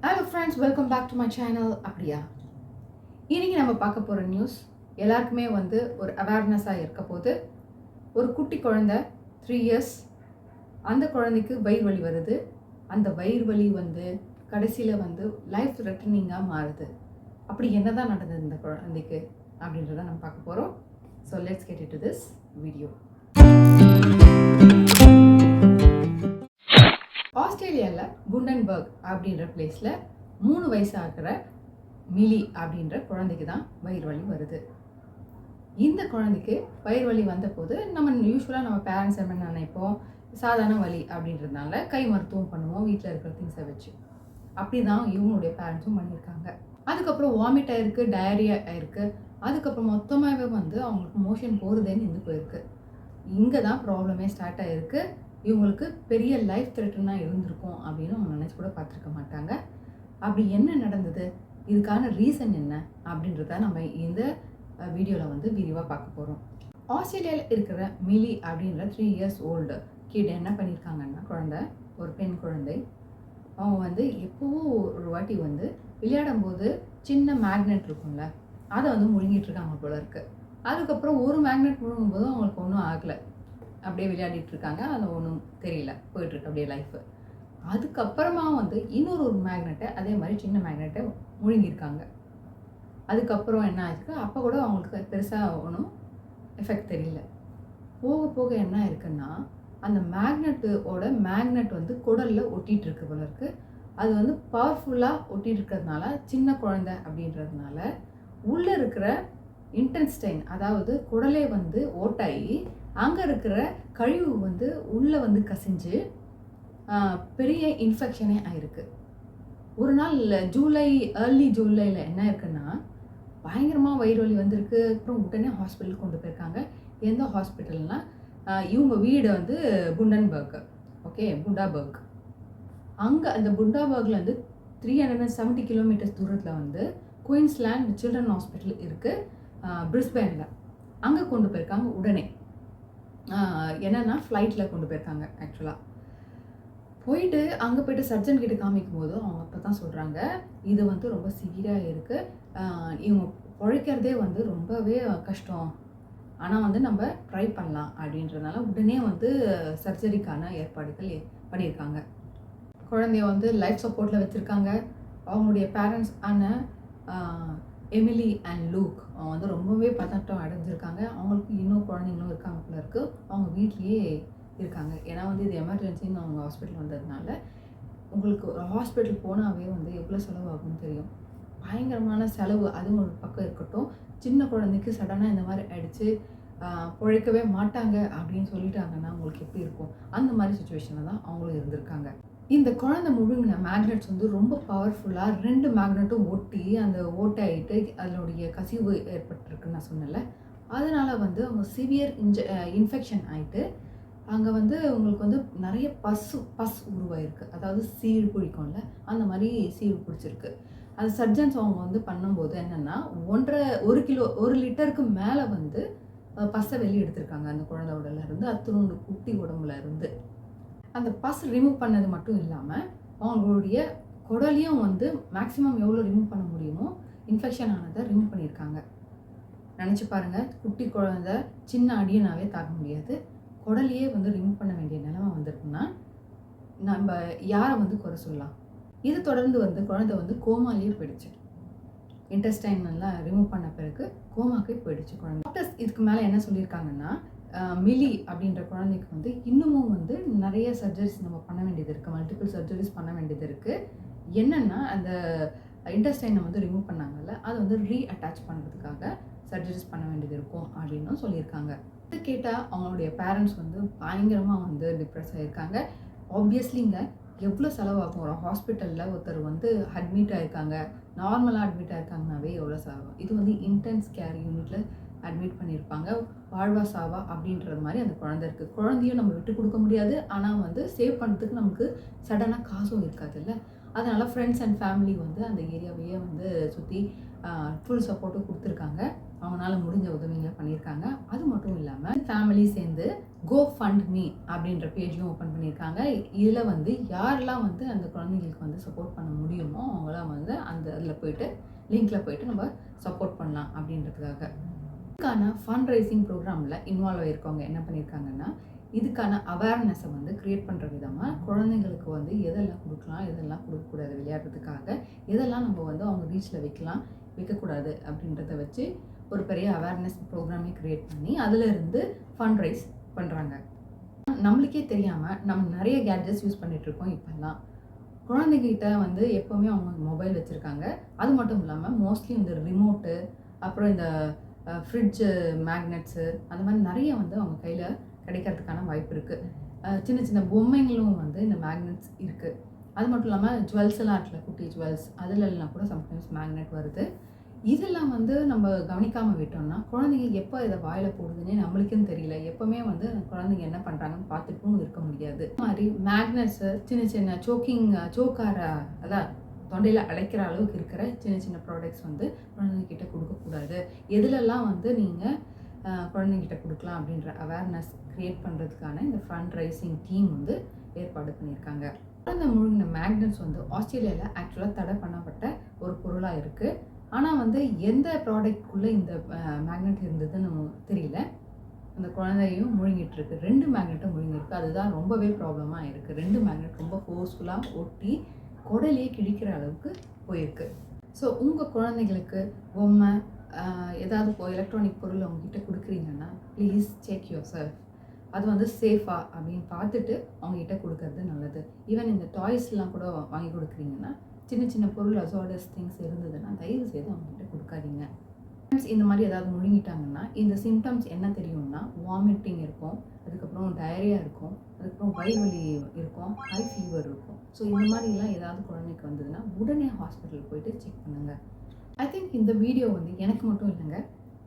Hello friends, welcome back to my channel. அப்படியா இன்னைக்கு நம்ம பார்க்க போற நியூஸ் எல்லாருக்குமே ஒரு அவேர்னஸாக இருக்க போது. ஒரு குட்டி குழந்தை 3 years, அந்த குழந்தைக்கு வயிறு வலி வருது. அந்த வயிறு வலி கடைசியில் லைஃப் த்ரெட்டனிங்காக மாறுது. அப்படி என்னதான் நடந்தது இந்த குழந்தைக்கு அப்படின்றத நம்ம பார்க்க போகிறோம். So let's get into this video. ஆஸ்திரேலியாவில் குண்டன்பர்க் அப்படின்ற பிளேஸில் 3 வயசாகிற மிலி அப்படின்ற குழந்தைக்கு தான் வயிறு வலி வருது. இந்த குழந்தைக்கு வயிறு வலி வந்தபோது யூஸ்வலாக நம்ம பேரண்ட்ஸ் என்ன நினைப்போம், சாதாரண வலி அப்படின்றதுனால கை மருத்துவம் பண்ணுவோம் வீட்டில் இருக்கிற திங்ஸை வச்சு. அப்படி தான் இவங்களுடைய பேரண்ட்ஸும் பண்ணியிருக்காங்க. அதுக்கப்புறம் வாமிட் ஆகிருக்கு, டயரியா ஆகிருக்கு. அதுக்கப்புறம் மொத்தமாகவே அவங்களுக்கு மோஷன் போகிறதே நின்று போயிருக்கு. இங்கே தான் ப்ராப்ளமே ஸ்டார்ட் ஆகிருக்கு. இவங்களுக்கு பெரிய லைஃப் த்ரெட்டனாக இருந்திருக்கும் அப்படின்னு அவங்க நினச்சி கூட பார்த்துருக்க மாட்டாங்க. அப்படி என்ன நடந்தது, இதுக்கான ரீசன் என்ன அப்படின்றத நம்ம இந்த வீடியோவில் விரிவாக பார்க்க போகிறோம். ஆஸ்திரேலியாவில் இருக்கிற மிலி அப்படின்ற 3 years old கிட் என்ன பண்ணியிருக்காங்கன்னா, குழந்தை, ஒரு பெண் குழந்தை, அவங்க எப்போவோ ஒரு வாட்டி விளையாடும்போது சின்ன மேக்னெட் இருக்கும்ல, அதை முழுங்கிட்டு இருக்காங்க போல இருக்கு. அதுக்கப்புறம் ஒரு மேக்னெட் முழுங்கும்போது அவங்களுக்கு ஒன்றும் ஆகலை, அப்படியே விளையாடிட்டு இருக்காங்க. அது ஒன்றும் தெரியல, போயிட்டுருக்கு அப்படியே லைஃபு. அதுக்கப்புறமா இன்னொரு மேக்னெட்டை, அதே மாதிரி சின்ன மேக்னெட்டை முழுங்கியிருக்காங்க. அதுக்கப்புறம் என்ன ஆச்சு, அப்போ கூட அவங்களுக்கு பெருசாக ஒன்றும் எஃபெக்ட் தெரியல. போக போக என்ன இருக்குன்னா, அந்த மேக்னெட் குடலில் ஒட்டிகிட்டு இருக்கு போல இருக்கு. அது பவர்ஃபுல்லாக ஒட்டிகிட்டு இருக்கிறதுனால, சின்ன குழந்தை அப்படின்றதுனால உள்ளே இருக்கிற இன்டென்ஸ்டைன், அதாவது குடலே ஓட்டாகி அங்கே இருக்கிற கழிவு உள்ளே கசிஞ்சு பெரிய இன்ஃபெக்ஷனே ஆயிருக்கு. ஒரு நாள் ஏர்லி ஜூலையில் என்ன இருக்குன்னா, பயங்கரமாக வயிறு வலி வந்திருக்கு. அப்புறம் உடனே ஹாஸ்பிட்டலுக்கு கொண்டு போயிருக்காங்க. எந்த ஹாஸ்பிட்டல்னா, இவங்க வீடு புண்டன்பர்க், ஓகே, புண்டாபர்க். அங்கே அந்த புண்டாபர்க்லேருந்து 370 கிலோமீட்டர்ஸ் தூரத்தில் குயின்ஸ்லேண்ட் சில்ட்ரன் ஹாஸ்பிட்டல் இருக்குது, பிரிஸ்பேனில். அங்கே கொண்டு போயிருக்காங்க. உடனே என்னென்னா ஃப்ளைட்டில் கொண்டு போயிருக்காங்க. ஆக்சுவலாக அங்கே போயிட்டு சர்ஜன் கிட்ட காமிக்கும் போது அவங்க அப்போ தான் சொல்கிறாங்க, இது ரொம்ப சிவியராக இருக்குது, இவங்க பிழைக்கிறதே ரொம்பவே கஷ்டம், ஆனால் நம்ம ட்ரை பண்ணலாம் அப்படின்றதுனால உடனே சர்ஜரிக்கான ஏற்பாடுகள் பண்ணியிருக்காங்க. குழந்தைய லைஃப் சப்போர்ட்டில் வச்சுருக்காங்க. அவங்களுடைய பேரண்ட்ஸ் ஆன எமிலி அண்ட் லூக் அவங்க ரொம்பவே பதட்டம் அடைஞ்சிருக்காங்க. அவங்களுக்கு இன்னும் குழந்தைங்களும் இருக்காங்க போல இருக்கு. அவங்க வீட்லேயே இருக்காங்க. ஏன்னா இது எமர்ஜென்சின்னு அவங்க ஹாஸ்பிட்டல் வந்ததுனால, உங்களுக்கு ஒரு ஹாஸ்பிட்டல் போனாவே எவ்வளோ செலவாகும்னு தெரியும். பயங்கரமான செலவு. அதுவும் ஒரு பக்கம் இருக்கட்டும், சின்ன குழந்தைக்கு சடனாக இந்த மாதிரி ஆயிடுச்சு, பிழைக்கவே மாட்டாங்க அப்படின்னு சொல்லிட்டாங்கன்னா உங்களுக்கு எப்படி இருக்கும்? அந்த மாதிரி சுச்சுவேஷனில் தான் அவங்களும் இருந்திருக்காங்க. இந்த குழந்தை முழுங்கின மேக்னெட்ஸ் ரொம்ப பவர்ஃபுல்லாக 2 மேக்னெட்டும் ஒட்டி அந்த ஓட்டாயிட்டு அதனுடைய கசிவு ஏற்பட்டிருக்குன்னு நான் சொன்னல. அதனால் அவங்க சிவியர் இன்ஃபெக்ஷன் ஆகிட்டு அங்கே உங்களுக்கு நிறைய பஸ் உருவாயிருக்கு. அதாவது சீழ் பிடிக்கும்ல, அந்த மாதிரி சீழ் பிடிச்சிருக்கு. அது சர்ஜன்ஸ் அவங்க பண்ணும்போது என்னென்னா, 1 லிட்டருக்கு மேலே பஸ்ஸை வெளியே எடுத்திருக்காங்க அந்த குழந்தை உடலேருந்து, அத்தனோண்டு குட்டி உடம்புல இருந்து. அந்த பஸ் ரிமூவ் பண்ணது மட்டும் இல்லாமல் அவங்களுடைய குடலையும் மேக்ஸிமம் எவ்வளோ ரிமூவ் பண்ண முடியுமோ இன்ஃபெக்ஷன் ஆனதை ரிமூவ் பண்ணியிருக்காங்க. நினச்சி பாருங்கள், குட்டி குழந்தை சின்ன அடியனாவே தாக்க முடியாது, குடலையே ரிமூவ் பண்ண வேண்டிய நிலைமை வந்திருக்குன்னா நம்ம யாரை குறை சொல்லலாம்? இது தொடர்ந்து குழந்தை கோமாலேயே போயிடுச்சு. இன்டெஸ்டைன் எல்லாம் ரிமூவ் பண்ண பிறகு கோமாக்கே போயிடுச்சு குழந்தை. டாக்டர்ஸ் இதுக்கு மேலே என்ன சொல்லியிருக்காங்கன்னா, மிலி அப்படின்ற குழந்தைக்கு இன்னமும் நிறைய சர்ஜரிஸ் நம்ம பண்ண வேண்டியது இருக்குது, மல்டிபிள் சர்ஜரிஸ் பண்ண வேண்டியது இருக்குது. என்னென்னா, அந்த இன்டெஸ்டைனை ரிமூவ் பண்ணாங்கல்ல, அதை ரீஅட்டாச் பண்ணுறதுக்காக சர்ஜரிஸ் பண்ண வேண்டியது இருக்கும் அப்படின்னு சொல்லியிருக்காங்க. இது கேட்டால் அவங்களுடைய பேரண்ட்ஸ் பயங்கரமாக டிப்ரெஸ் ஆகியிருக்காங்க. ஆப்வியஸ்லிங்க எவ்வளோ செலவாகும்? ஒரு ஹாஸ்பிட்டலில் ஒருத்தர் அட்மிட் ஆகிருக்காங்க, நார்மலாக அட்மிட் ஆகிருக்காங்கனாவே எவ்வளோ செலவாகும்? இது இன்டென்ஸ் கேர் யூனிட்டில் அட்மிட் பண்ணியிருப்பாங்க. வாழ்வா சாவா அப்படின்றது மாதிரி அந்த குழந்தை இருக்குது. குழந்தையும் நம்ம விட்டு கொடுக்க முடியாது, ஆனால் சேவ் பண்ணுறதுக்கு நமக்கு சடனாக காசும் இருக்காது இல்லை. அதனால் ஃப்ரெண்ட்ஸ் அண்ட் ஃபேமிலி அந்த ஏரியாவையே சுற்றி ஃபுல் சப்போர்ட்டும் கொடுத்துருக்காங்க. அவங்களால முடிஞ்ச உதவிகளை பண்ணியிருக்காங்க. அது மட்டும் இல்லாமல் ஃபேமிலி சேர்ந்து கோ ஃபண்ட் மீ அப்படின்ற பேஜையும் ஓப்பன் பண்ணியிருக்காங்க. இதில் வந்து யாரெல்லாம் வந்து அந்த குழந்தைங்களுக்கு வந்து சப்போர்ட் பண்ண முடியுமோ அவங்களாம் வந்து அந்த அதில் போயிட்டு லிங்க்ல போயிட்டு நம்ம சப்போர்ட் பண்ணலாம் அப்படின்றதுக்காக. இதுக்கான ஃபண்ட் ரைசிங் ப்ரோக்ராமில் இன்வால்வ் ஆகியிருக்கவங்க என்ன பண்ணியிருக்காங்கன்னா, இதுக்கான அவேர்னஸை வந்து க்ரியேட் பண்ணுற விதமாக குழந்தைங்களுக்கு வந்து எதெல்லாம் கொடுக்கலாம், எதெல்லாம் கொடுக்கக்கூடாது விளையாடுறதுக்காக, எதெல்லாம் நம்ம வந்து அவங்க ரீச்சில் வைக்கக்கூடாது அப்படின்றத வச்சு ஒரு பெரிய அவேர்னஸ் ப்ரோக்ராமே க்ரியேட் பண்ணி அதிலிருந்து ஃபண்ட் ரைஸ் பண்ணுறாங்க. நம்மளுக்கே தெரியாமல் நம்ம நிறைய கேட்ஜெட்ஸ் யூஸ் பண்ணிகிட்ருக்கோம் இப்போல்லாம். குழந்தைகிட்ட வந்து எப்போவுமே அவங்க மொபைல் வச்சுருக்காங்க. அது மட்டும் இல்லாமல் மோஸ்ட்லி இந்த ரிமோட்டு, அப்புறம் இந்த ஃப்ரிட்ஜு மேக்னெட்ஸு அந்த மாதிரி நிறைய வந்து அவங்க கையில் கிடைக்கிறதுக்கான வாய்ப்பு இருக்குது. சின்ன சின்ன பொம்மைங்களும் வந்து இந்த மேக்னெட்ஸ் இருக்குது. அது மட்டும் இல்லாமல் ஜுவல்ஸ் எல்லாம் இருக்குல்ல, குட்டி ஜுவல்ஸ் அதிலெல்லாம் கூட சம்டைம்ஸ் மேக்னெட் வருது. இதெல்லாம் வந்து நம்ம கவனிக்காமல் விட்டோம்னா குழந்தைங்க எப்போ இதை வாயில் போடுதுன்னே நம்மளுக்கும் தெரியல. எப்போவுமே வந்து குழந்தைங்க என்ன பண்ணுறாங்கன்னு பார்த்துட்டும் இருக்க முடியாது. இது மாதிரி மேக்னெட்ஸு, சின்ன சின்ன சோக்கார அதான் தொண்டையில் அடைக்கிற அளவுக்கு இருக்கிற சின்ன சின்ன ப்ராடக்ட்ஸ் வந்து குழந்தைங்கிட்ட கொடுக்கக்கூடாது. எதுலெல்லாம் வந்து நீங்கள் குழந்தைங்கிட்ட கொடுக்கலாம் அப்படின்ற அவேர்னஸ் க்ரியேட் பண்ணுறதுக்கான இந்த ஃபண்ட் ரைசிங் டீம் வந்து ஏற்பாடு பண்ணியிருக்காங்க. குழந்தை முழுங்கின மேக்னெட்ஸ் வந்து ஆஸ்திரேலியாவில் ஆக்சுவலாக தடை பண்ணப்பட்ட ஒரு பொருளாக இருக்குது. ஆனால் வந்து எந்த ப்ராடக்ட்குள்ளே இந்த மேக்னெட் இருந்ததுன்னு தெரியல. அந்த குழந்தையும் முழுங்கிட்டு இருக்கு. 2 மேக்னெட்டும் முழுங்கிருக்கு. அதுதான் ரொம்பவே ப்ராப்ளமாக இருக்குது. 2 மேக்னெட் ரொம்ப ஃபோர்ஸ்ஃபுல்லாக ஒட்டி குடலையே கிழிக்கிற அளவுக்கு போயிருக்கு. ஸோ உங்கள் குழந்தைங்களுக்கு பொம்மை ஏதாவது எலக்ட்ரானிக் பொருள் அவங்ககிட்ட கொடுக்குறீங்கன்னா ப்ளீஸ் செக் யுவர் செல்ஃப். அது வந்து சேஃபா அப்படின்னு பார்த்துட்டு அவங்ககிட்ட கொடுக்கறது நல்லது. ஈவன் இந்த டாய்ஸ்லாம் கூட வாங்கி கொடுக்குறீங்கன்னா சின்ன சின்ன பொருள் அசார்டஸ் திங்ஸ் இருந்ததுன்னா தயவு செய்து அவங்ககிட்ட கொடுக்காதீங்க. இந்த மாதிரி ஏதாவது முழுங்கிட்டாங்கன்னா இந்த சிம்டம்ஸ் என்ன தெரியும்னா வாமிட்டிங் இருக்கும், அதுக்கப்புறம் டயரியா இருக்கும், அதுக்கப்புறம் வயிறு வலி இருக்கும், ஹை ஃபீவர் இருக்கும். ஸோ இந்த மாதிரிலாம் ஏதாவது குழந்தைக்கு வந்ததுன்னா உடனே ஹாஸ்பிட்டல் போயிட்டு செக் பண்ணுங்கள். ஐ திங்க் இந்த வீடியோ வந்து எனக்கு மட்டும் இல்லைங்க,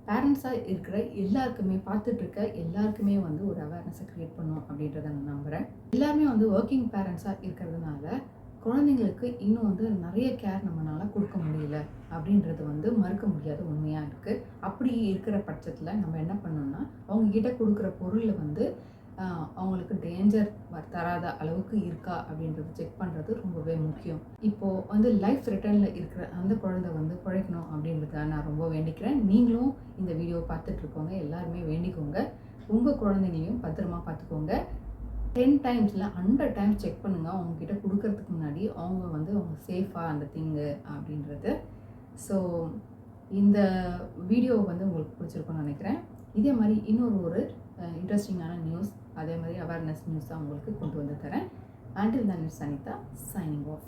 பேரண்ட்ஸாக இருக்கிற எல்லாருக்குமே, பார்த்துட்ருக்க எல்லாருக்குமே வந்து ஒரு அவேர்னஸை க்ரியேட் பண்ணும் அப்படின்றத நான் நம்புகிறேன். எல்லாருமே வந்து ஒர்க்கிங் பேரண்ட்ஸாக இருக்கிறதுனால குழந்தைங்களுக்கு இன்னும் வந்து நிறைய கேர் நம்மளால் கொடுக்க முடியல அப்படின்றது வந்து மறுக்க முடியாத உண்மையாக இருக்குது. அப்படி இருக்கிற பட்சத்தில் நம்ம என்ன பண்ணோம்னா அவங்கக்கிட்ட கொடுக்குற பொருளில் வந்து அவங்களுக்கு டேஞ்சர் தராத அளவுக்கு இருக்கா அப்படின்றத செக் பண்ணுறது ரொம்பவே முக்கியம். இப்போது வந்து லைஃப் ரிட்டர்னில் இருக்கிற அந்த குழந்தை வந்து பிழைக்கணும் அப்படின்றத நான் ரொம்ப வேண்டிக்கிறேன். நீங்களும் இந்த வீடியோ பார்த்துட்ருக்கோங்க எல்லாருமே வேண்டிக்கோங்க. உங்கள் குழந்தைங்களையும் பத்திரமா பார்த்துக்கோங்க. 10 டைம்ஸில் 100 டைம்ஸ் செக் பண்ணுங்கள் அவங்கக்கிட்ட கொடுக்கறதுக்கு முன்னாடி அவங்க சேஃபாக அந்த திங்கு அப்படின்றது. ஸோ இந்த வீடியோ வந்து உங்களுக்கு பிடிச்சிருக்குன்னு நினைக்கிறேன். இதே மாதிரி இன்னொரு இன்ட்ரெஸ்டிங்கான நியூஸ், அதே மாதிரி அவேர்னஸ் நியூஸாக உங்களுக்கு கொண்டு வந்து தரேன். Until then, it's Sanita signing off.